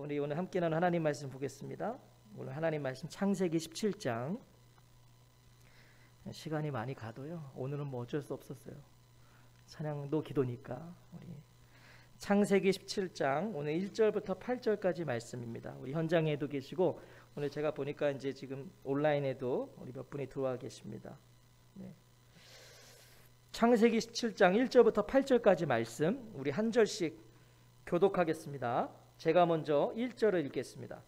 우리 오늘 함께 나눈 하나님 말씀 보겠습니다. 오늘 하나님 말씀 창세기 17장. 시간이 많이 가도요, 오늘은 뭐 어쩔 수 없었어요. 찬양도 기도니까. 우리 창세기 17장 오늘 1절부터 8절까지 말씀입니다. 우리 현장에도 계시고 오늘 제가 보니까 이제 지금 온라인에도 우리 몇 분이 들어와 계십니다. 네. 창세기 17장 1절부터 8절까지 말씀 우리 한 절씩 교독하겠습니다. 제가 먼저 1절을 읽겠습니다.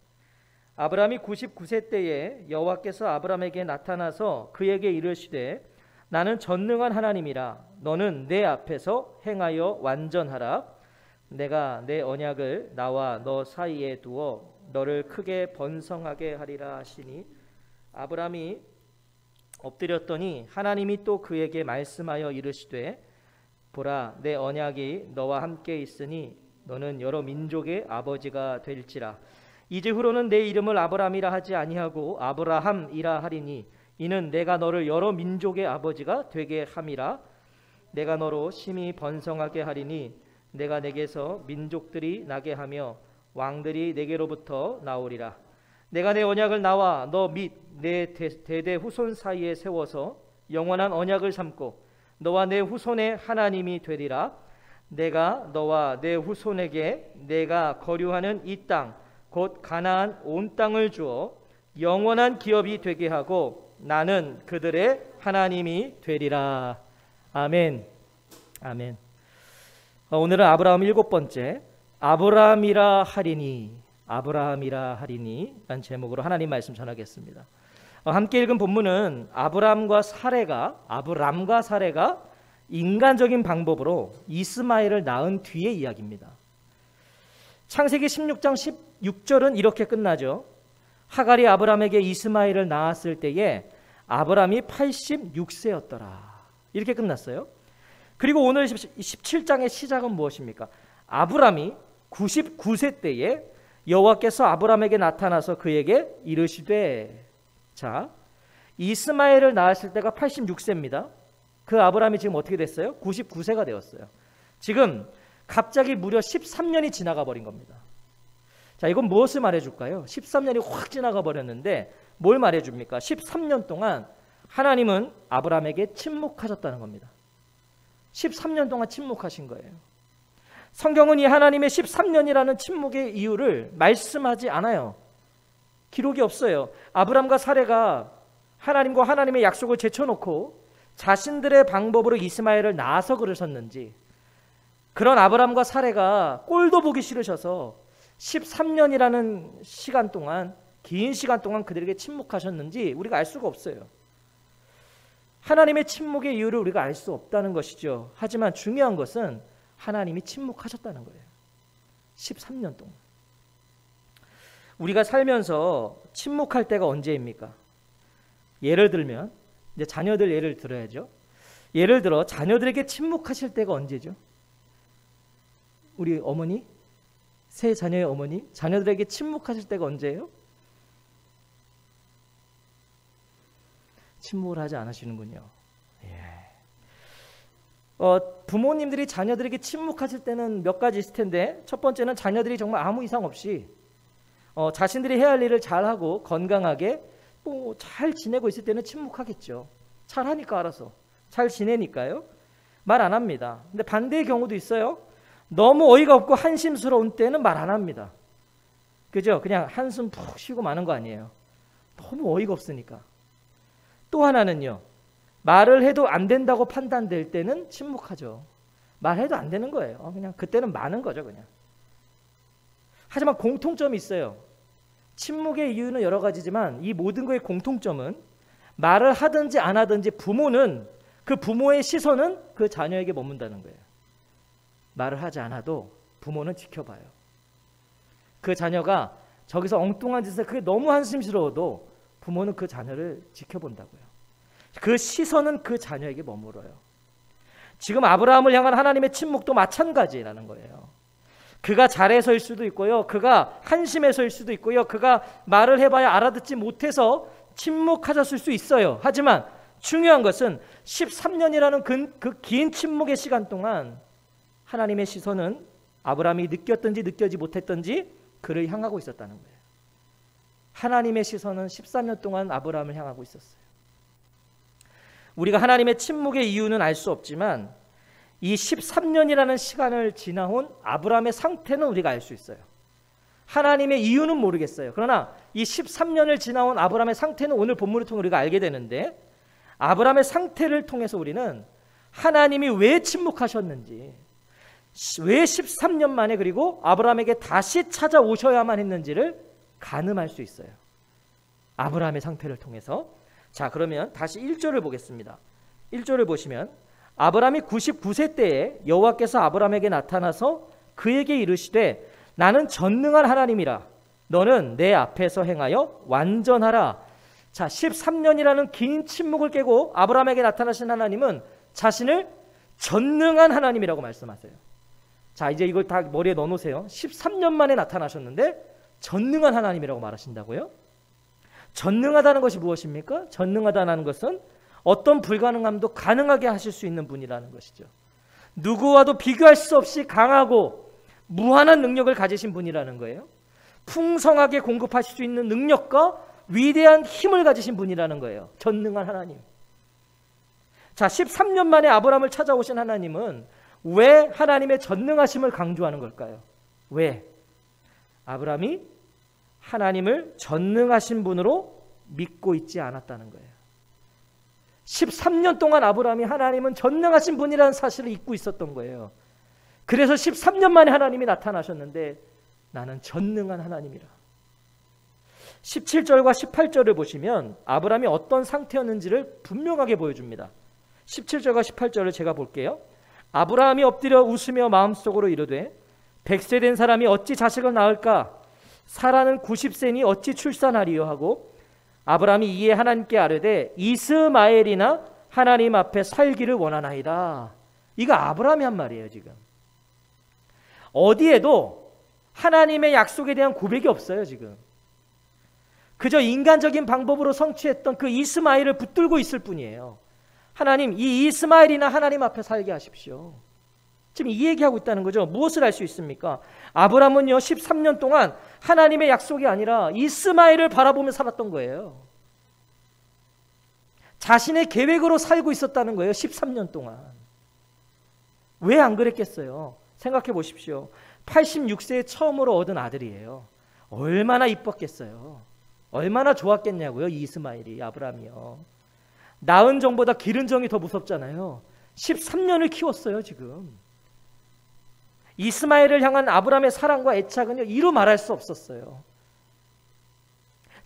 아브라함이 99세 때에 여호와께서 아브라함에게 나타나서 그에게 이르시되 나는 전능한 하나님이라 너는 내 앞에서 행하여 완전하라. 내가 내 언약을 나와 너 사이에 두어 너를 크게 번성하게 하리라 하시니 아브라함이 엎드렸더니 하나님이 또 그에게 말씀하여 이르시되 보라 내 언약이 너와 함께 있으니 너는 여러 민족의 아버지가 될지라. 이제후로는 내 이름을 아브라함이라 하지 아니하고 아브라함이라 하리니 이는 내가 너를 여러 민족의 아버지가 되게 함이라. 내가 너로 심히 번성하게 하리니 내가 내게서 민족들이 나게 하며 왕들이 내게로부터 나오리라. 내가 내 언약을 나와 너 및 내 대대 후손 사이에 세워서 영원한 언약을 삼고 너와 내 후손의 하나님이 되리라. 내가 너와 내 후손에게 내가 거류하는 이 땅 곧 가나안 온 땅을 주어 영원한 기업이 되게 하고 나는 그들의 하나님이 되리라. 아멘. 아멘. 오늘은 아브라함 7번째 아브라함이라 하리니 아브라함이라 하리니 라는 제목으로 하나님 말씀 전하겠습니다. 함께 읽은 본문은 아브람과 사레가 인간적인 방법으로 이스마엘을 낳은 뒤의 이야기입니다. 창세기 16장 16절은 이렇게 끝나죠. 하갈이 아브람에게 이스마엘을 낳았을 때에 아브람이 86세였더라. 이렇게 끝났어요. 그리고 오늘 17장의 시작은 무엇입니까? 아브람이 99세 때에 여호와께서 아브람에게 나타나서 그에게 이르시되, 자, 이스마엘을 낳았을 때가 86세입니다. 그 아브람이 지금 어떻게 됐어요? 99세가 되었어요. 지금 갑자기 무려 13년이 지나가 버린 겁니다. 자, 이건 무엇을 말해줄까요? 13년이 확 지나가 버렸는데 뭘 말해줍니까? 13년 동안 하나님은 아브람에게 침묵하셨다는 겁니다. 13년 동안 침묵하신 거예요. 성경은 이 하나님의 13년이라는 침묵의 이유를 말씀하지 않아요. 기록이 없어요. 아브람과 사레가 하나님과 하나님의 약속을 제쳐놓고 자신들의 방법으로 이스마엘을 낳아서 그러셨는지, 그런 아브람과 사레가 꼴도 보기 싫으셔서 13년이라는 시간 동안, 긴 시간 동안 그들에게 침묵하셨는지 우리가 알 수가 없어요. 하나님의 침묵의 이유를 우리가 알 수 없다는 것이죠. 하지만 중요한 것은 하나님이 침묵하셨다는 거예요. 13년 동안. 우리가 살면서 침묵할 때가 언제입니까? 예를 들면 이제 자녀들 예를 들어야죠. 예를 들어 자녀들에게 침묵하실 때가 언제죠? 우리 어머니, 새 자녀의 어머니, 자녀들에게 침묵하실 때가 언제예요? 침묵을 하지 않으시는군요. 부모님들이 자녀들에게 침묵하실 때는 몇 가지 있을 텐데, 첫 번째는 자녀들이 정말 아무 이상 없이 자신들이 해야 할 일을 잘하고 건강하게 잘 지내고 있을 때는 침묵하겠죠. 잘하니까 알아서 잘 지내니까요. 말 안 합니다. 근데 반대의 경우도 있어요. 너무 어이가 없고 한심스러운 때는 말 안 합니다. 그죠? 그냥 한숨 푹 쉬고 마는 거 아니에요. 너무 어이가 없으니까. 또 하나는요, 말을 해도 안 된다고 판단될 때는 침묵하죠. 말해도 안 되는 거예요. 그냥 그때는 많은 거죠, 그냥. 하지만 공통점이 있어요. 침묵의 이유는 여러 가지지만 이 모든 거의 공통점은 말을 하든지 안 하든지 부모는, 그 부모의 시선은 그 자녀에게 머문다는 거예요. 말을 하지 않아도 부모는 지켜봐요. 그 자녀가 저기서 엉뚱한 짓을, 그게 너무 한심스러워도 부모는 그 자녀를 지켜본다고요. 그 시선은 그 자녀에게 머물어요. 지금 아브라함을 향한 하나님의 침묵도 마찬가지라는 거예요. 그가 잘해서일 수도 있고요, 그가 한심해서일 수도 있고요, 그가 말을 해봐야 알아듣지 못해서 침묵하셨을 수 있어요. 하지만 중요한 것은 13년이라는 그 긴 침묵의 시간 동안 하나님의 시선은 아브라함이 느꼈든지 느껴지 못했든지 그를 향하고 있었다는 거예요. 하나님의 시선은 13년 동안 아브라함을 향하고 있었어요. 우리가 하나님의 침묵의 이유는 알 수 없지만 이 13년이라는 시간을 지나온 아브라함의 상태는 우리가 알 수 있어요. 하나님의 이유는 모르겠어요. 그러나 이 13년을 지나온 아브라함의 상태는 오늘 본문을 통해 우리가 알게 되는데, 아브라함의 상태를 통해서 우리는 하나님이 왜 침묵하셨는지, 왜 13년 만에 그리고 아브라함에게 다시 찾아오셔야만 했는지를 가늠할 수 있어요. 아브라함의 상태를 통해서. 자, 그러면 다시 1절을 보겠습니다. 1절을 보시면 아브라함이 99세 때에 여호와께서 아브라함에게 나타나서 그에게 이르시되 나는 전능한 하나님이라 너는 내 앞에서 행하여 완전하라. 자, 13년이라는 긴 침묵을 깨고 아브라함에게 나타나신 하나님은 자신을 전능한 하나님이라고 말씀하세요. 자, 이제 이걸 다 머리에 넣어놓으세요. 13년 만에 나타나셨는데 전능한 하나님이라고 말하신다고요? 전능하다는 것이 무엇입니까? 전능하다는 것은 어떤 불가능함도 가능하게 하실 수 있는 분이라는 것이죠. 누구와도 비교할 수 없이 강하고 무한한 능력을 가지신 분이라는 거예요. 풍성하게 공급하실 수 있는 능력과 위대한 힘을 가지신 분이라는 거예요. 전능한 하나님. 자, 13년 만에 아브라함을 찾아오신 하나님은 왜 하나님의 전능하심을 강조하는 걸까요? 왜? 아브라함이 하나님을 전능하신 분으로 믿고 있지 않았다는 거예요. 13년 동안 아브라함이 하나님은 전능하신 분이라는 사실을 잊고 있었던 거예요. 그래서 13년 만에 하나님이 나타나셨는데 나는 전능한 하나님이라. 17절과 18절을 보시면 아브라함이 어떤 상태였는지를 분명하게 보여줍니다. 17절과 18절을 제가 볼게요. 아브라함이 엎드려 웃으며 마음속으로 이르되 100세 된 사람이 어찌 자식을 낳을까? 사라는 90세니 어찌 출산하리요 하고 아브라함이 이에 하나님께 아뢰되 이스마엘이나 하나님 앞에 살기를 원하나이다. 이거 아브라함이 한 말이에요. 지금 어디에도 하나님의 약속에 대한 고백이 없어요. 지금 그저 인간적인 방법으로 성취했던 그 이스마엘을 붙들고 있을 뿐이에요. 하나님, 이 이스마엘이나 하나님 앞에 살게 하십시오. 지금 이 얘기하고 있다는 거죠. 무엇을 알 수 있습니까? 아브라함은요 13년 동안 하나님의 약속이 아니라 이스마엘을 바라보며 살았던 거예요. 자신의 계획으로 살고 있었다는 거예요. 13년 동안. 왜 안 그랬겠어요? 생각해 보십시오. 86세에 처음으로 얻은 아들이에요. 얼마나 이뻤겠어요. 얼마나 좋았겠냐고요. 이 이스마엘이, 아브라함이요. 낳은 정보다 기른 정이 더 무섭잖아요. 13년을 키웠어요. 지금 이스마엘을 향한 아브라함의 사랑과 애착은요 이루 말할 수 없었어요.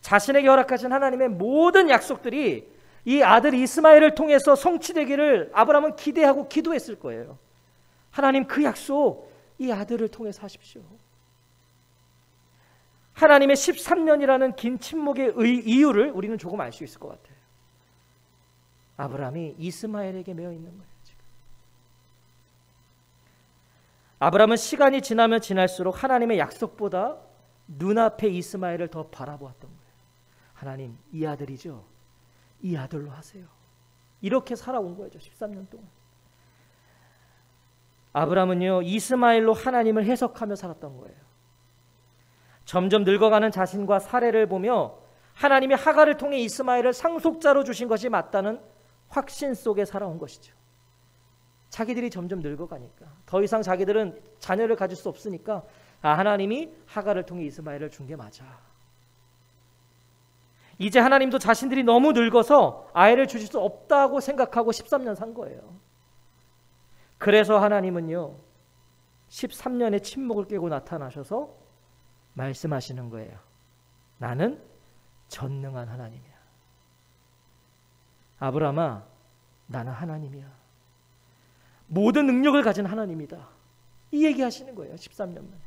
자신에게 허락하신 하나님의 모든 약속들이 이 아들 이스마엘을 통해서 성취되기를 아브라함은 기대하고 기도했을 거예요. 하나님, 그 약속 이 아들을 통해서 하십시오. 하나님의 13년이라는 긴 침묵의 이유를 우리는 조금 알 수 있을 것 같아요. 아브라함이 이스마엘에게 매여 있는 거예요. 지금. 아브라함은 시간이 지나면 지날수록 하나님의 약속보다 눈앞에 이스마엘을 더 바라보았던 거예요. 하나님, 이 아들이죠. 이 아들로 하세요. 이렇게 살아온 거죠. 13년 동안. 아브라함은요 이스마엘로 하나님을 해석하며 살았던 거예요. 점점 늙어가는 자신과 사례를 보며 하나님이 하갈을 통해 이스마엘을 상속자로 주신 것이 맞다는 확신 속에 살아온 것이죠. 자기들이 점점 늙어가니까 더 이상 자기들은 자녀를 가질 수 없으니까 하나님이 하갈을 통해 이스마엘을 준 게 맞아. 이제 하나님도 자신들이 너무 늙어서 아이를 주실 수 없다고 생각하고 13년 산 거예요. 그래서 하나님은요 13년의 침묵을 깨고 나타나셔서 말씀하시는 거예요. 나는 전능한 하나님이야. 아브라함아, 나는 하나님이야. 모든 능력을 가진 하나님이다. 이 얘기하시는 거예요. 13년 만에.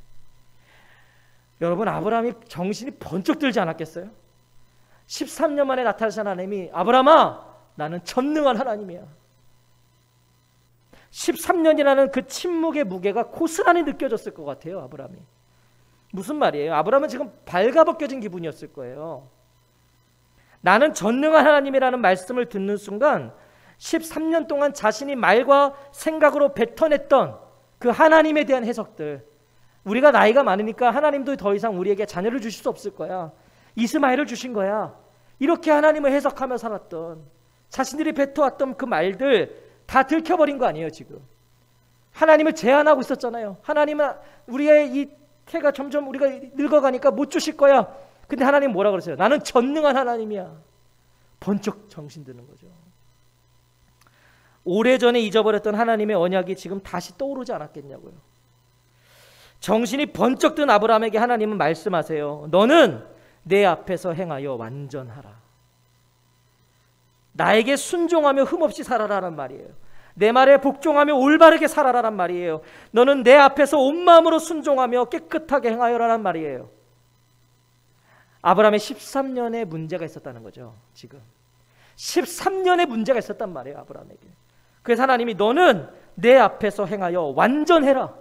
여러분, 아브라함이 정신이 번쩍 들지 않았겠어요? 13년 만에 나타나신 하나님이 아브라함아, 나는 전능한 하나님이야. 13년이라는 그 침묵의 무게가 고스란히 느껴졌을 것 같아요. 아브라함이. 무슨 말이에요? 아브라함은 지금 발가벗겨진 기분이었을 거예요. 나는 전능한 하나님이라는 말씀을 듣는 순간 13년 동안 자신이 말과 생각으로 뱉어냈던 그 하나님에 대한 해석들, 우리가 나이가 많으니까 하나님도 더 이상 우리에게 자녀를 주실 수 없을 거야. 이스마엘을 주신 거야. 이렇게 하나님을 해석하며 살았던, 자신들이 뱉어왔던 그 말들 다 들켜버린 거 아니에요 지금. 하나님을 제한하고 있었잖아요. 하나님은 우리의 이 태가 점점 우리가 늙어가니까 못 주실 거야. 근데 하나님 뭐라 그러세요? 나는 전능한 하나님이야. 번쩍 정신 드는 거죠. 오래전에 잊어버렸던 하나님의 언약이 지금 다시 떠오르지 않았겠냐고요. 정신이 번쩍 든 아브라함에게 하나님은 말씀하세요. 너는 내 앞에서 행하여 완전하라. 나에게 순종하며 흠없이 살아라란 말이에요. 내 말에 복종하며 올바르게 살아라란 말이에요. 너는 내 앞에서 온 마음으로 순종하며 깨끗하게 행하여라란 말이에요. 아브라함의 13년의 문제가 있었다는 거죠. 지금 13년의 문제가 있었단 말이에요. 아브라함에게. 그래서 하나님이 너는 내 앞에서 행하여 완전해라.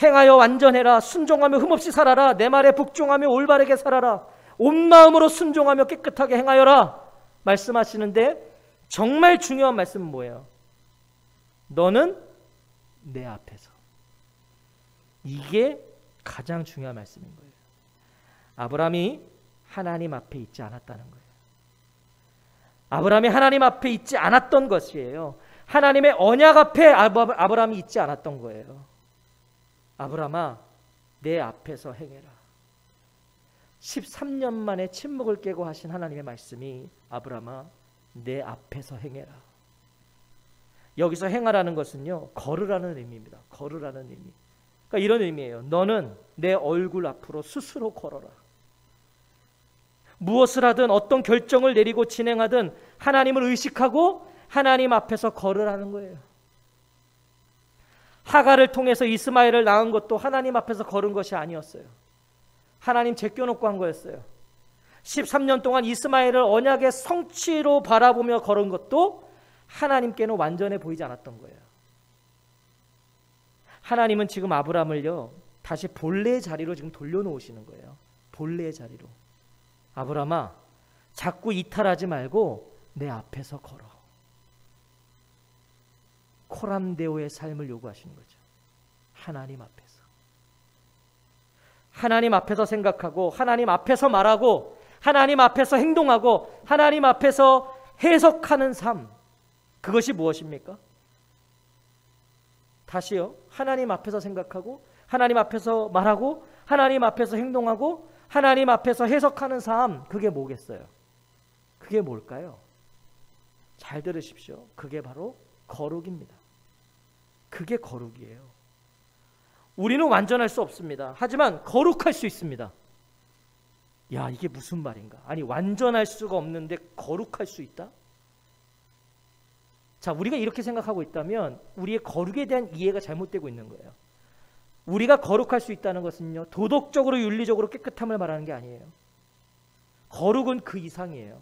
행하여 완전해라. 순종하며 흠없이 살아라. 내 말에 복종하며 올바르게 살아라. 온 마음으로 순종하며 깨끗하게 행하여라 말씀하시는데, 정말 중요한 말씀은 뭐예요? 너는 내 앞에서. 이게 가장 중요한 말씀인 거예요. 아브라함이 하나님 앞에 있지 않았다는 거예요. 아브라함이 하나님 앞에 있지 않았던 것이에요. 하나님의 언약 앞에 아브라함이 있지 않았던 거예요. 아브라함아, 내 앞에서 행해라. 13년 만에 침묵을 깨고 하신 하나님의 말씀이 아브라함아, 내 앞에서 행해라. 여기서 행하라는 것은요, 걸으라는 의미입니다. 걸으라는 의미. 그러니까 이런 의미예요. 너는 내 얼굴 앞으로 스스로 걸어라. 무엇을 하든 어떤 결정을 내리고 진행하든 하나님을 의식하고 하나님 앞에서 걸으라는 거예요. 하갈을 통해서 이스마엘을 낳은 것도 하나님 앞에서 걸은 것이 아니었어요. 하나님 제껴놓고 한 거였어요. 13년 동안 이스마엘을 언약의 성취로 바라보며 걸은 것도 하나님께는 완전해 보이지 않았던 거예요. 하나님은 지금 아브라함을요, 다시 본래의 자리로 지금 돌려놓으시는 거예요. 본래의 자리로. 아브라함아, 자꾸 이탈하지 말고 내 앞에서 걸어. 코람데오의 삶을 요구하시는 거죠. 하나님 앞에서. 하나님 앞에서 생각하고, 하나님 앞에서 말하고, 하나님 앞에서 행동하고, 하나님 앞에서 해석하는 삶. 그것이 무엇입니까? 다시요. 하나님 앞에서 생각하고, 하나님 앞에서 말하고, 하나님 앞에서 행동하고, 하나님 앞에서 해석하는 삶. 그게 뭐겠어요? 그게 뭘까요? 잘 들으십시오. 그게 바로 거룩입니다. 그게 거룩이에요. 우리는 완전할 수 없습니다. 하지만 거룩할 수 있습니다. 야, 이게 무슨 말인가? 아니, 완전할 수가 없는데 거룩할 수 있다? 자, 우리가 이렇게 생각하고 있다면 우리의 거룩에 대한 이해가 잘못되고 있는 거예요. 우리가 거룩할 수 있다는 것은요, 도덕적으로 윤리적으로 깨끗함을 말하는 게 아니에요. 거룩은 그 이상이에요.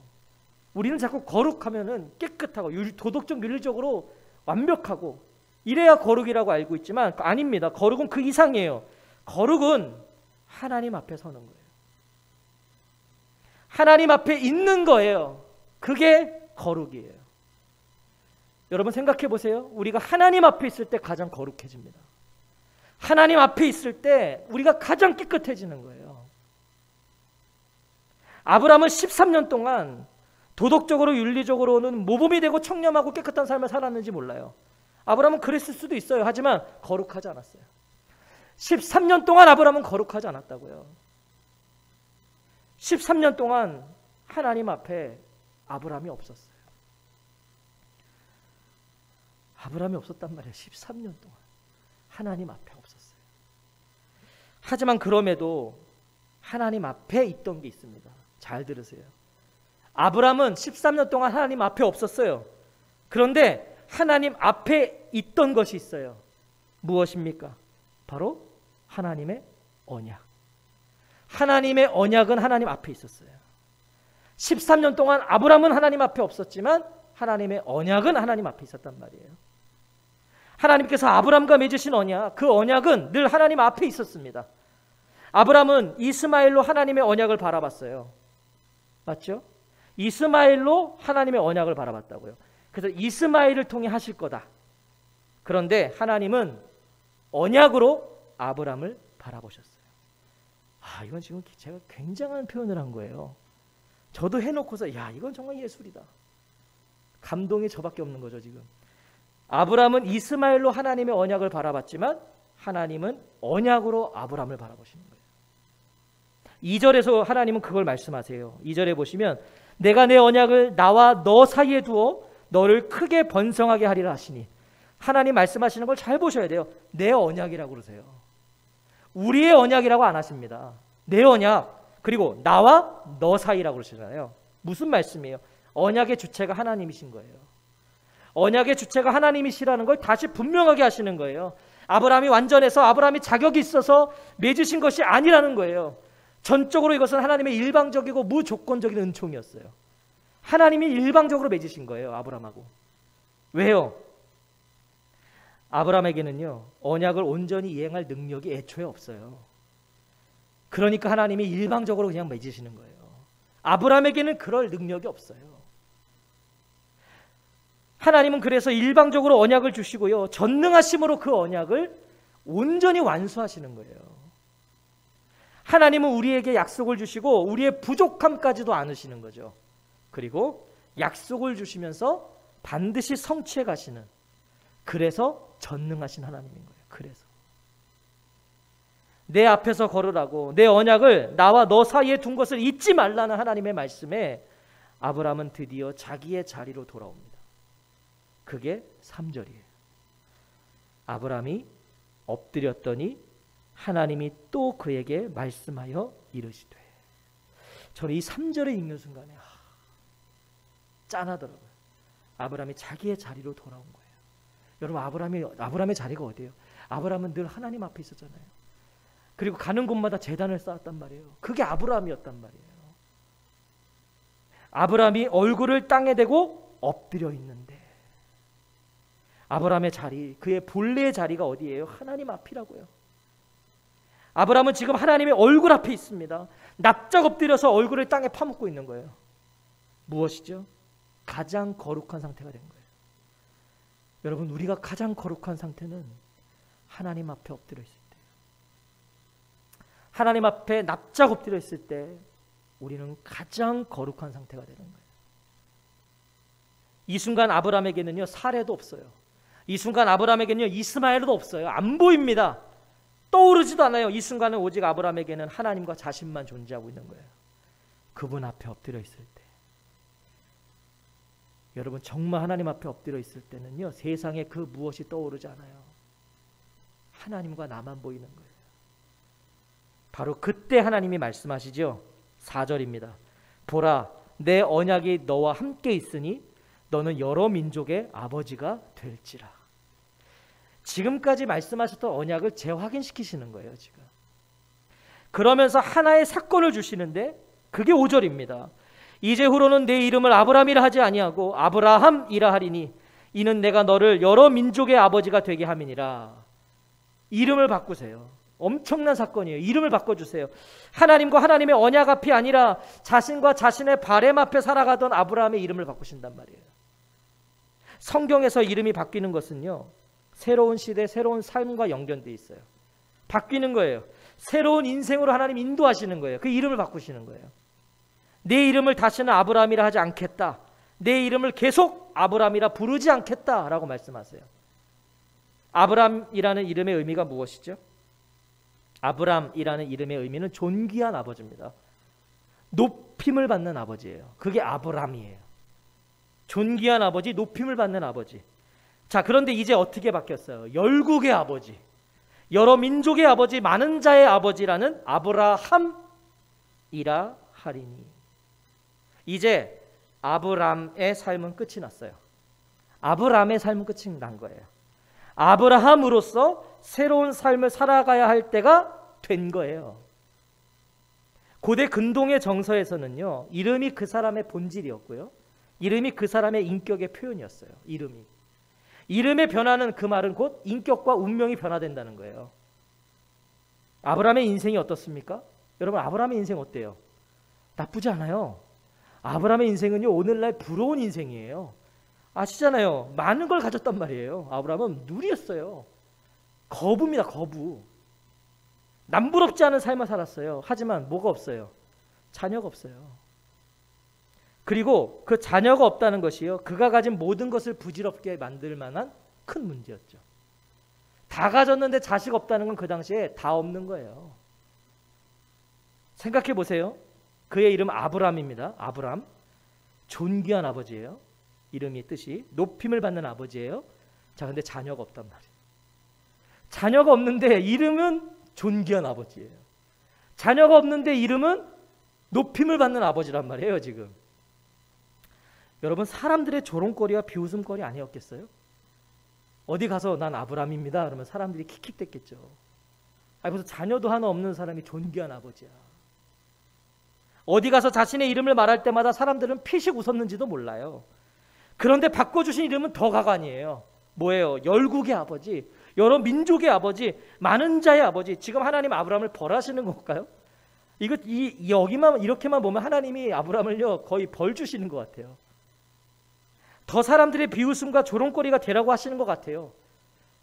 우리는 자꾸 거룩하면은 깨끗하고 도덕적 윤리적으로 완벽하고 이래야 거룩이라고 알고 있지만 아닙니다. 거룩은 그 이상이에요. 거룩은 하나님 앞에 서는 거예요. 하나님 앞에 있는 거예요. 그게 거룩이에요. 여러분 생각해 보세요. 우리가 하나님 앞에 있을 때 가장 거룩해집니다. 하나님 앞에 있을 때 우리가 가장 깨끗해지는 거예요. 아브라함은 13년 동안 도덕적으로 윤리적으로는 모범이 되고 청렴하고 깨끗한 삶을 살았는지 몰라요. 아브라함은 그랬을 수도 있어요. 하지만 거룩하지 않았어요. 13년 동안 아브라함은 거룩하지 않았다고요. 13년 동안 하나님 앞에 아브라함이 없었어요. 아브라함이 없었단 말이에요. 13년 동안 하나님 앞에 없었어요. 하지만 그럼에도 하나님 앞에 있던 게 있습니다. 잘 들으세요. 아브라함은 13년 동안 하나님 앞에 없었어요. 그런데 하나님 앞에 있던 것이 있어요. 무엇입니까? 바로 하나님의 언약. 하나님의 언약은 하나님 앞에 있었어요. 13년 동안 아브라함은 하나님 앞에 없었지만 하나님의 언약은 하나님 앞에 있었단 말이에요. 하나님께서 아브라함과 맺으신 언약, 그 언약은 늘 하나님 앞에 있었습니다. 아브라함은 이스마엘로 하나님의 언약을 바라봤어요. 맞죠? 이스마엘로 하나님의 언약을 바라봤다고요. 그래서 이스마엘을 통해 하실 거다. 그런데 하나님은 언약으로 아브라함을 바라보셨어요. 이건 지금 제가 굉장한 표현을 한 거예요. 저도 해놓고서 이건 정말 예술이다. 감동이 저밖에 없는 거죠. 지금 아브라함은 이스마엘로 하나님의 언약을 바라봤지만 하나님은 언약으로 아브라함을 바라보시는 거예요. 2절에서 하나님은 그걸 말씀하세요. 2절에 보시면 내가 내 언약을 나와 너 사이에 두어 너를 크게 번성하게 하리라 하시니, 하나님 말씀하시는 걸 잘 보셔야 돼요. 내 언약이라고 그러세요. 우리의 언약이라고 안 하십니다. 내 언약, 그리고 나와 너 사이라고 그러시잖아요. 무슨 말씀이에요? 언약의 주체가 하나님이신 거예요. 언약의 주체가 하나님이시라는 걸 다시 분명하게 하시는 거예요. 아브라함이 완전해서 아브라함이 자격이 있어서 맺으신 것이 아니라는 거예요. 전적으로 이것은 하나님의 일방적이고 무조건적인 은총이었어요. 하나님이 일방적으로 맺으신 거예요, 아브라함하고. 왜요? 아브라함에게는요, 언약을 온전히 이행할 능력이 애초에 없어요. 그러니까 하나님이 일방적으로 그냥 맺으시는 거예요. 아브라함에게는 그럴 능력이 없어요. 하나님은 그래서 일방적으로 언약을 주시고요, 전능하심으로 그 언약을 온전히 완수하시는 거예요. 하나님은 우리에게 약속을 주시고 우리의 부족함까지도 안으시는 거죠. 그리고 약속을 주시면서 반드시 성취해 가시는, 그래서 전능하신 하나님인 거예요. 그래서 내 앞에서 걸으라고 내 언약을 나와 너 사이에 둔 것을 잊지 말라는 하나님의 말씀에 아브라함은 드디어 자기의 자리로 돌아옵니다. 그게 3절이에요. 아브라함이 엎드렸더니 하나님이 또 그에게 말씀하여 이르시되. 저는 이 3절을 읽는 순간에 짠하더라고요. 아브라함이 자기의 자리로 돌아온 거예요. 여러분, 아브라함의 자리가 어디예요? 아브라함은 늘 하나님 앞에 있었잖아요. 그리고 가는 곳마다 제단을 쌓았단 말이에요. 그게 아브라함이었단 말이에요. 아브라함이 얼굴을 땅에 대고 엎드려 있는데, 아브라함의 자리, 그의 본래의 자리가 어디예요? 하나님 앞이라고요. 아브라함은 지금 하나님의 얼굴 앞에 있습니다. 납작 엎드려서 얼굴을 땅에 파묻고 있는 거예요. 무엇이죠? 가장 거룩한 상태가 된 거예요. 여러분, 우리가 가장 거룩한 상태는 하나님 앞에 엎드려 있을 때, 하나님 앞에 납작 엎드려 있을 때 우리는 가장 거룩한 상태가 되는 거예요. 이 순간 아브라함에게는요, 사례도 없어요. 이 순간 아브라함에게는요, 이스마엘도 없어요. 안 보입니다. 떠오르지도 않아요. 이 순간은 오직 아브라함에게는 하나님과 자신만 존재하고 있는 거예요. 그분 앞에 엎드려 있을 때, 여러분, 정말 하나님 앞에 엎드려 있을 때는요, 세상에 그 무엇이 떠오르지 않아요. 하나님과 나만 보이는 거예요. 바로 그때 하나님이 말씀하시죠. 4절입니다. 보라, 내 언약이 너와 함께 있으니 너는 여러 민족의 아버지가 될지라. 지금까지 말씀하셨던 언약을 재확인시키시는 거예요, 지금. 그러면서 하나의 사건을 주시는데 그게 5절입니다. 이제후로는 내 이름을 아브람이라 하지 아니하고 아브라함이라 하리니 이는 내가 너를 여러 민족의 아버지가 되게 함이니라. 이름을 바꾸세요. 엄청난 사건이에요. 이름을 바꿔주세요. 하나님과 하나님의 언약 앞이 아니라 자신과 자신의 바램 앞에 살아가던 아브라함의 이름을 바꾸신단 말이에요. 성경에서 이름이 바뀌는 것은요, 새로운 시대, 새로운 삶과 연결되어 있어요. 바뀌는 거예요. 새로운 인생으로 하나님 인도하시는 거예요. 그 이름을 바꾸시는 거예요. 내 이름을 다시는 아브라함이라 하지 않겠다. 내 이름을 계속 아브라함이라 부르지 않겠다라고 말씀하세요. 아브라함이라는 이름의 의미가 무엇이죠? 아브람이라는 이름의 의미는 존귀한 아버지입니다. 높임을 받는 아버지예요. 그게 아브람이에요. 존귀한 아버지, 높임을 받는 아버지. 자, 그런데 이제 어떻게 바뀌었어요? 열국의 아버지, 여러 민족의 아버지, 많은 자의 아버지라는 아브라함이라 하리니. 이제 아브람의 삶은 끝이 났어요. 아브람의 삶은 끝이 난 거예요. 아브라함으로서 새로운 삶을 살아가야 할 때가 된 거예요. 고대 근동의 정서에서는요, 이름이 그 사람의 본질이었고요, 이름이 그 사람의 인격의 표현이었어요. 이름의 변화는, 그 말은 곧 인격과 운명이 변화된다는 거예요. 아브라함의 인생이 어떻습니까? 여러분, 아브라함의 인생 어때요? 나쁘지 않아요. 아브라함의 인생은요, 오늘날 부러운 인생이에요. 아시잖아요. 많은 걸 가졌단 말이에요. 아브라함은 누리였어요. 거부입니다. 거부. 남부럽지 않은 삶을 살았어요. 하지만 뭐가 없어요? 자녀가 없어요. 그리고 그 자녀가 없다는 것이요, 그가 가진 모든 것을 부질없게 만들 만한 큰 문제였죠. 다 가졌는데 자식 없다는 건 그 당시에 다 없는 거예요. 생각해 보세요. 그의 이름 아브람입니다. 아브람. 존귀한 아버지예요. 이름이 뜻이 높임을 받는 아버지예요. 자, 근데 자녀가 없단 말이에요. 자녀가 없는데 이름은 존귀한 아버지예요. 자녀가 없는데 이름은 높임을 받는 아버지란 말이에요. 지금 여러분, 사람들의 조롱거리와 비웃음거리 아니었겠어요? 어디 가서 난 아브람입니다 그러면 사람들이 킥킥댔겠죠. 벌써 자녀도 하나 없는 사람이 존귀한 아버지야. 어디 가서 자신의 이름을 말할 때마다 사람들은 피식 웃었는지도 몰라요. 그런데 바꿔주신 이름은 더 가관이에요. 뭐예요? 열국의 아버지, 여러 민족의 아버지, 많은 자의 아버지. 지금 하나님 아브람을 벌하시는 걸까요? 여기만 이렇게만 보면 하나님이 아브람을요 거의 벌 주시는 것 같아요. 더 사람들의 비웃음과 조롱거리가 되라고 하시는 것 같아요.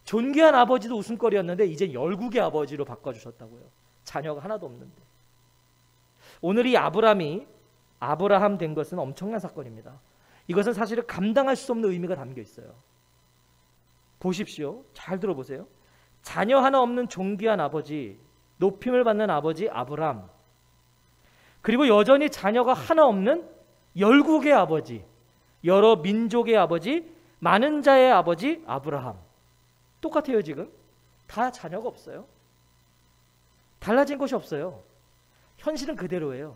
존귀한 아버지도 웃음거리였는데 이제 열국의 아버지로 바꿔주셨다고요. 자녀가 하나도 없는데. 오늘 이 아브람이 아브라함 된 것은 엄청난 사건입니다. 이것은 사실은 감당할 수 없는 의미가 담겨 있어요. 보십시오. 잘 들어보세요. 자녀 하나 없는 존귀한 아버지, 높임을 받는 아버지 아브람, 그리고 여전히 자녀가 하나 없는 열국의 아버지, 여러 민족의 아버지, 많은 자의 아버지 아브라함. 똑같아요. 지금 다 자녀가 없어요. 달라진 것이 없어요. 현실은 그대로예요.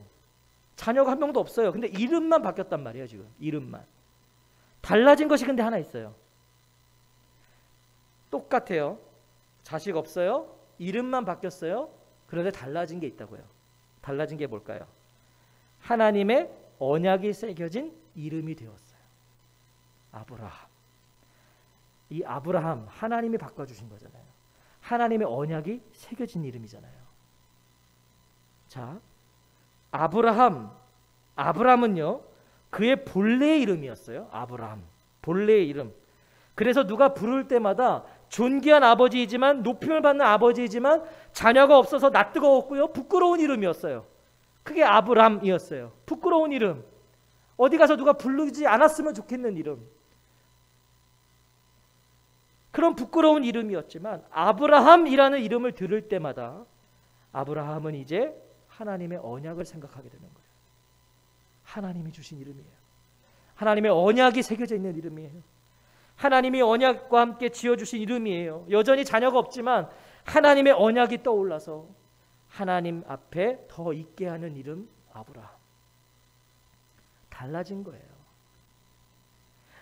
자녀가 한 명도 없어요. 근데 이름만 바뀌었단 말이에요. 지금 이름만. 달라진 것이 근데 하나 있어요. 똑같아요. 자식 없어요. 이름만 바뀌었어요. 그런데 달라진 게 있다고요. 달라진 게 뭘까요? 하나님의 언약이 새겨진 이름이 되었어요. 아브라함. 이 아브라함 하나님이 바꿔주신 거잖아요. 하나님의 언약이 새겨진 이름이잖아요. 자, 아브람은요 그의 본래의 이름이었어요. 아브람, 본래의 이름. 그래서 누가 부를 때마다 존귀한 아버지이지만, 높임을 받는 아버지이지만 자녀가 없어서 낯뜨거웠고요, 부끄러운 이름이었어요. 그게 아브람이었어요. 부끄러운 이름, 어디 가서 누가 부르지 않았으면 좋겠는 이름, 그런 부끄러운 이름이었지만 아브라함이라는 이름을 들을 때마다 아브라함은 이제 하나님의 언약을 생각하게 되는 거예요. 하나님이 주신 이름이에요. 하나님의 언약이 새겨져 있는 이름이에요. 하나님이 언약과 함께 지어주신 이름이에요. 여전히 자녀가 없지만 하나님의 언약이 떠올라서 하나님 앞에 더 있게 하는 이름 아브라함. 달라진 거예요.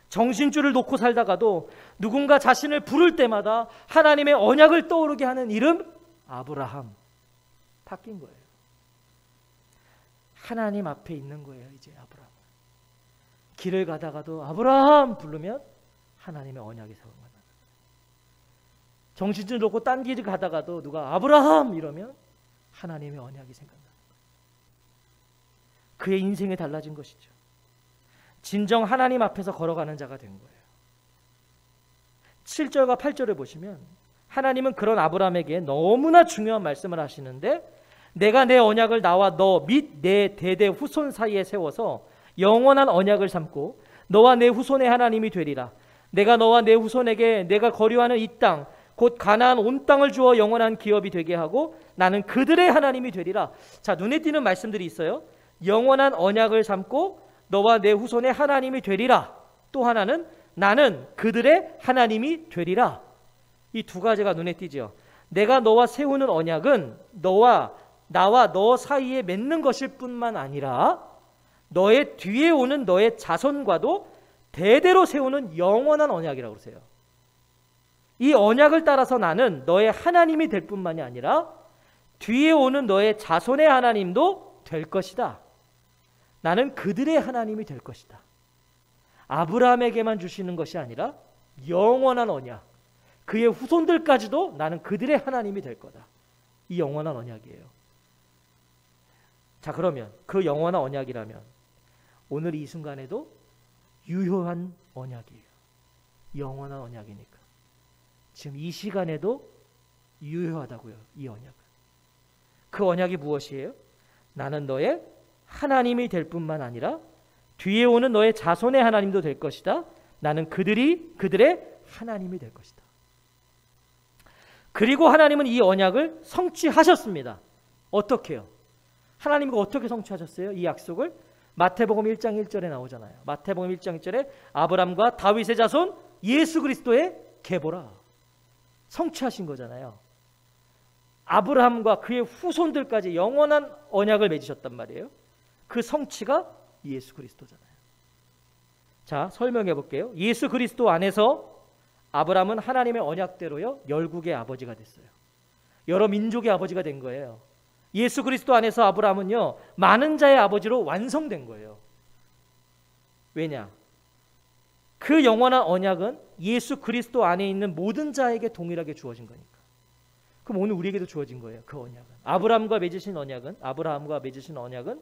정신줄을 놓고 살다가도 누군가 자신을 부를 때마다 하나님의 언약을 떠오르게 하는 이름 아브라함. 바뀐 거예요. 하나님 앞에 있는 거예요. 이제 아브라함. 길을 가다가도 아브라함 부르면 하나님의 언약이 세운 거예요. 정신줄 놓고 딴 길을 가다가도 누가 아브라함 이러면 하나님의 언약이 생각나는 거예요. 그의 인생이 달라진 것이죠. 진정 하나님 앞에서 걸어가는 자가 된 거예요. 7절과 8절을 보시면 하나님은 그런 아브라함에게 너무나 중요한 말씀을 하시는데, 내가 내 언약을 나와 너 및 내 대대 후손 사이에 세워서 영원한 언약을 삼고 너와 내 후손의 하나님이 되리라. 내가 너와 내 후손에게 내가 거류하는 이 땅 곧 가나안 온 땅을 주어 영원한 기업이 되게 하고 나는 그들의 하나님이 되리라. 자, 눈에 띄는 말씀들이 있어요. 영원한 언약을 삼고 너와 내 후손의 하나님이 되리라. 또 하나는 나는 그들의 하나님이 되리라. 이 두 가지가 눈에 띄죠. 내가 너와 세우는 언약은 나와 너 사이에 맺는 것일 뿐만 아니라 너의 뒤에 오는 너의 자손과도 대대로 세우는 영원한 언약이라고 그러세요. 이 언약을 따라서 나는 너의 하나님이 될 뿐만이 아니라 뒤에 오는 너의 자손의 하나님도 될 것이다. 나는 그들의 하나님이 될 것이다. 아브라함에게만 주시는 것이 아니라 영원한 언약, 그의 후손들까지도 나는 그들의 하나님이 될 거다. 이 영원한 언약이에요. 자, 그러면 그 영원한 언약이라면 오늘 이 순간에도 유효한 언약이에요. 영원한 언약이니까 지금 이 시간에도 유효하다고요. 이 언약은. 그 언약이 무엇이에요? 나는 너의 하나님이 될 뿐만 아니라 뒤에 오는 너의 자손의 하나님도 될 것이다. 나는 그들의 하나님이 될 것이다. 그리고 하나님은 이 언약을 성취하셨습니다. 어떻게요? 하나님이 어떻게 성취하셨어요? 이 약속을 마태복음 1장 1절에 나오잖아요. 마태복음 1장 1절에 아브람과 다윗의 자손 예수 그리스도의 계보라. 성취하신 거잖아요. 아브라함과 그의 후손들까지 영원한 언약을 맺으셨단 말이에요. 그 성취가 예수 그리스도잖아요. 자, 설명해 볼게요. 예수 그리스도 안에서 아브라함은 하나님의 언약대로요, 열국의 아버지가 됐어요. 여러 민족의 아버지가 된 거예요. 예수 그리스도 안에서 아브라함은요, 많은 자의 아버지로 완성된 거예요. 왜냐? 그 영원한 언약은 예수 그리스도 안에 있는 모든 자에게 동일하게 주어진 거니까. 그럼 오늘 우리에게도 주어진 거예요. 그 언약은. 아브라함과 맺으신 언약은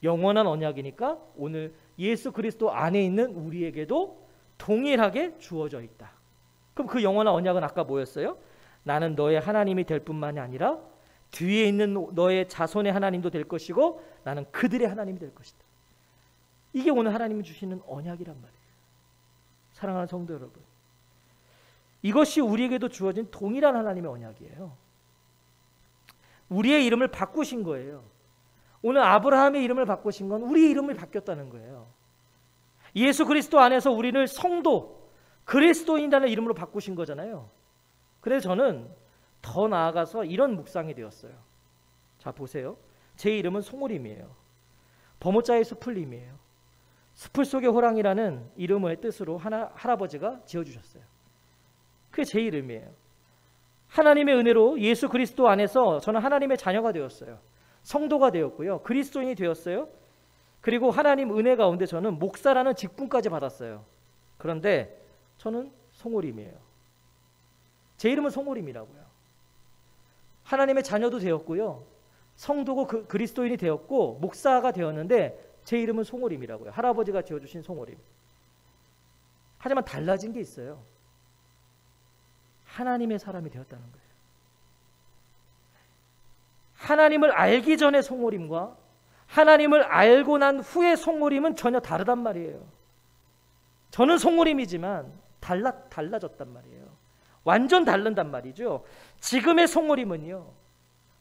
영원한 언약이니까 오늘 예수 그리스도 안에 있는 우리에게도 동일하게 주어져 있다. 그럼 그 영원한 언약은 아까 뭐였어요? 나는 너의 하나님이 될 뿐만이 아니라 뒤에 있는 너의 자손의 하나님도 될 것이고 나는 그들의 하나님이 될 것이다. 이게 오늘 하나님이 주시는 언약이란 말이에요. 사랑하는 성도 여러분, 이것이 우리에게도 주어진 동일한 하나님의 언약이에요. 우리의 이름을 바꾸신 거예요. 오늘 아브라함의 이름을 바꾸신 건 우리의 이름이 바뀌었다는 거예요. 예수 그리스도 안에서 우리를 성도, 그리스도인이라는 이름으로 바꾸신 거잖아요. 그래서 저는 더 나아가서 이런 묵상이 되었어요. 자, 보세요. 제 이름은 송우림이에요. 범호자의 수풀림이에요. 수풀 속의 호랑이라는 이름의 뜻으로 할아버지가 지어주셨어요. 그게 제 이름이에요. 하나님의 은혜로 예수 그리스도 안에서 저는 하나님의 자녀가 되었어요. 성도가 되었고요. 그리스도인이 되었어요. 그리고 하나님 은혜 가운데 저는 목사라는 직분까지 받았어요. 그런데 저는 송우림이에요. 제 이름은 송우림이라고요. 하나님의 자녀도 되었고요. 성도고 그리스도인이 되었고 목사가 되었는데 제 이름은 송우림이라고요. 할아버지가 지어주신 송우림. 하지만 달라진 게 있어요. 하나님의 사람이 되었다는 거예요. 하나님을 알기 전에 송우림과 하나님을 알고 난 후의 송우림은 전혀 다르단 말이에요. 저는 송우림이지만 달라졌단 말이에요. 완전 다른단 말이죠. 지금의 송우림은요,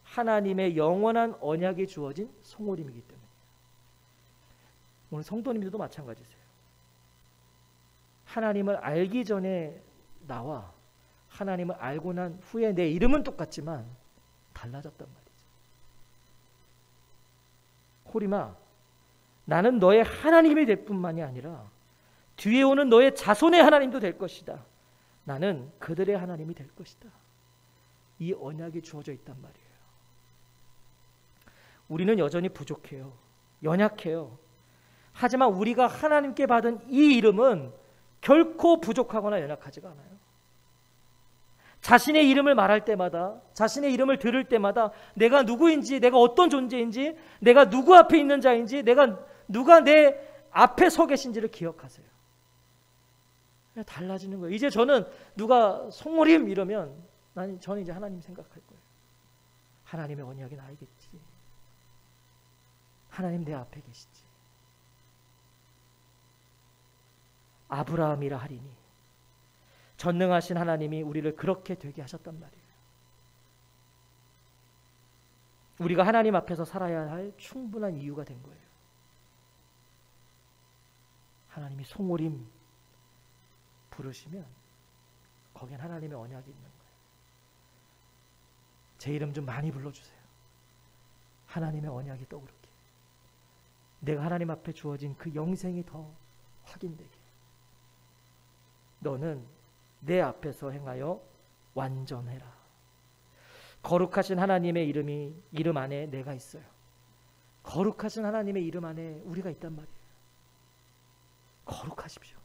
하나님의 영원한 언약이 주어진 송우림이기 때문이에요. 오늘 성도님들도 마찬가지세요. 하나님을 알기 전에 나와 하나님을 알고 난 후에 내 이름은 똑같지만 달라졌단 말이죠. 호림아, 나는 너의 하나님이 될 뿐만이 아니라 뒤에 오는 너의 자손의 하나님도 될 것이다. 나는 그들의 하나님이 될 것이다. 이 언약이 주어져 있단 말이에요. 우리는 여전히 부족해요. 연약해요. 하지만 우리가 하나님께 받은 이 이름은 결코 부족하거나 연약하지가 않아요. 자신의 이름을 말할 때마다, 자신의 이름을 들을 때마다 내가 누구인지, 내가 어떤 존재인지, 내가 누구 앞에 있는 자인지, 누가 내 앞에 서 계신지를 기억하세요. 달라지는 거예요. 이제 저는 누가 송우림 이러면 저는 이제 하나님 생각할 거예요. 하나님의 언약이 나이겠지. 하나님 내 앞에 계시지. 아브라함이라 하리니. 전능하신 하나님이 우리를 그렇게 되게 하셨단 말이에요. 우리가 하나님 앞에서 살아야 할 충분한 이유가 된 거예요. 하나님이 송우림 부르시면 거기엔 하나님의 언약이 있는 거예요. 제 이름 좀 많이 불러주세요. 하나님의 언약이 떠오르게. 내가 하나님 앞에 주어진 그 영생이 더 확인되게. 너는 내 앞에서 행하여 완전해라. 거룩하신 하나님의 이름 안에 내가 있어요. 거룩하신 하나님의 이름 안에 우리가 있단 말이에요. 거룩하십시오.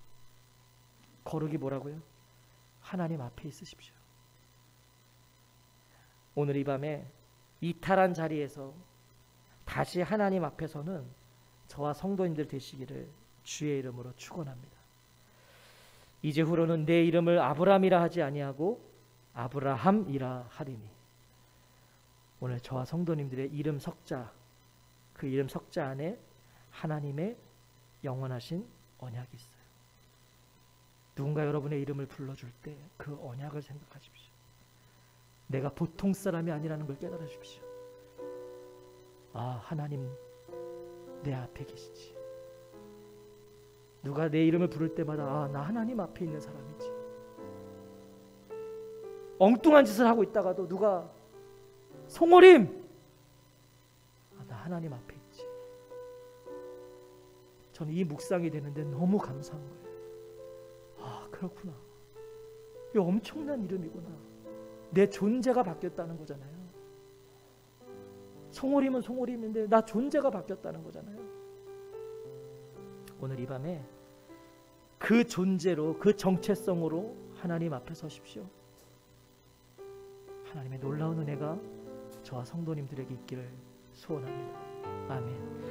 거룩이 뭐라고요? 하나님 앞에 있으십시오. 오늘 이 밤에 이탈한 자리에서 다시 하나님 앞에서는 저와 성도님들 되시기를 주의 이름으로 축원합니다. 이제 후로는 내 이름을 아브라함이라 하지 아니하고 아브라함이라 하리니. 오늘 저와 성도님들의 이름 석자, 그 이름 석자 안에 하나님의 영원하신 언약이 있어요. 누군가 여러분의 이름을 불러줄 때 그 언약을 생각하십시오. 내가 보통 사람이 아니라는 걸 깨달아 주십시오. 아, 하나님 내 앞에 계시지. 누가 내 이름을 부를 때마다 아, 나 하나님 앞에 있는 사람이지. 엉뚱한 짓을 하고 있다가도 누가 송호림, 아, 나 하나님 앞에 있지. 저는 이 묵상이 되는데 너무 감사한 거예요. 아, 그렇구나. 이 엄청난 이름이구나. 내 존재가 바뀌었다는 거잖아요. 송호림은 송호림인데 나 존재가 바뀌었다는 거잖아요. 오늘 이 밤에 그 존재로, 그 정체성으로 하나님 앞에 서십시오. 하나님의 놀라운 은혜가 저와 성도님들에게 있기를 소원합니다. 아멘.